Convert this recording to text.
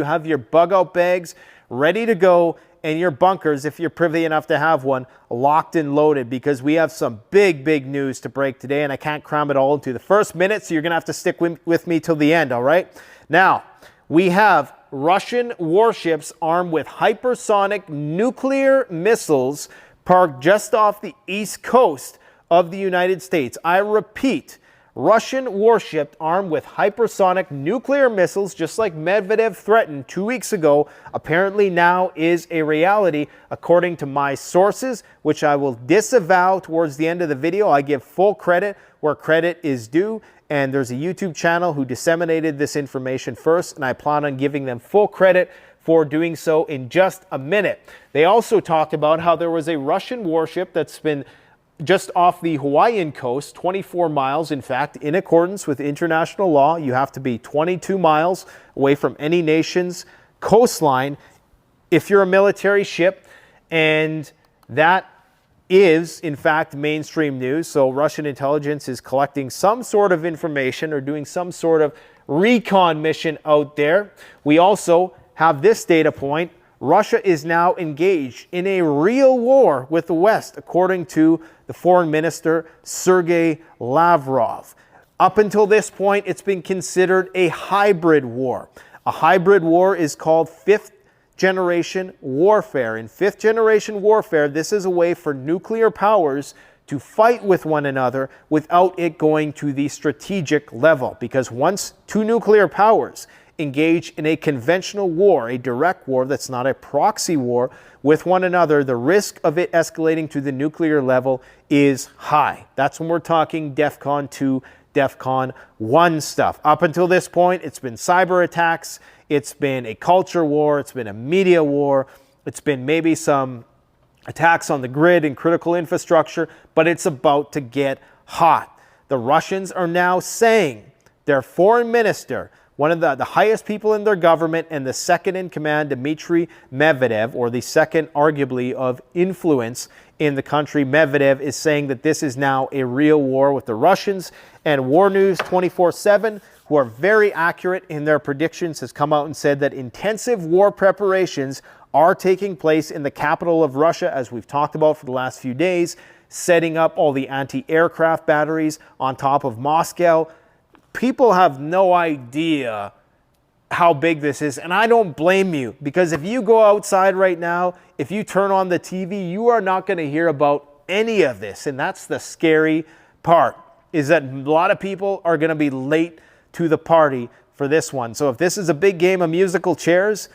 You have your bug out bags ready to go and your bunkers, if you're privy enough to have one, locked and loaded, because we have some big news to break today, and I can't cram it all into the first minute, so you're going to have to stick with me till the end, all right? Now, we have Russian warships armed with hypersonic nuclear missiles parked just off the east coast of the United States. I repeat, Russian warship armed with hypersonic nuclear missiles, just like Medvedev threatened 2 weeks ago, apparently now is a reality, according to my sources, which I will disavow towards the end of the video. I give full credit where credit is due, and there's a YouTube channel who disseminated this information first, and I plan on giving them full credit for doing so in just a minute. They also talked about how there was a Russian warship that's been just off the Hawaiian coast, 24 miles, in fact, in accordance with international law. You have to be 22 miles away from any nation's coastline if you're a military ship, and that is, in fact, mainstream news. So Russian intelligence is collecting some sort of information or doing some sort of recon mission out there. We also have this data point. Russia is now engaged in a real war with the West, according to the Foreign Minister, Sergei Lavrov. Up until this point, it's been considered a hybrid war. A hybrid war is called fifth-generation warfare. In fifth-generation warfare, this is a way for nuclear powers to fight with one another without it going to the strategic level. Because once two nuclear powers engage in a conventional war, a direct war that's not a proxy war with one another, the risk of it escalating to the nuclear level is high. That's when we're talking DEFCON 2, DEFCON 1 stuff. Up until this point, it's been cyber attacks, it's been a culture war, it's been a media war, it's been maybe some attacks on the grid and critical infrastructure, but it's about to get hot. The Russians are now saying, their foreign minister, one of the highest people in their government and the second in command, Dmitry Medvedev, or the second arguably of influence in the country, Medvedev, is saying that this is now a real war with the Russians. And War News 24/7, who are very accurate in their predictions, has come out and said that intensive war preparations are taking place in the capital of Russia, as we've talked about for the last few days, setting up all the anti-aircraft batteries on top of Moscow. People have no idea how big this is, and I don't blame you, because if you go outside right now, if you turn on the TV, you are not going to hear about any of this, and that's the scary part, is that a lot of people are going to be late to the party for this one. So if this is a big game of musical chairs,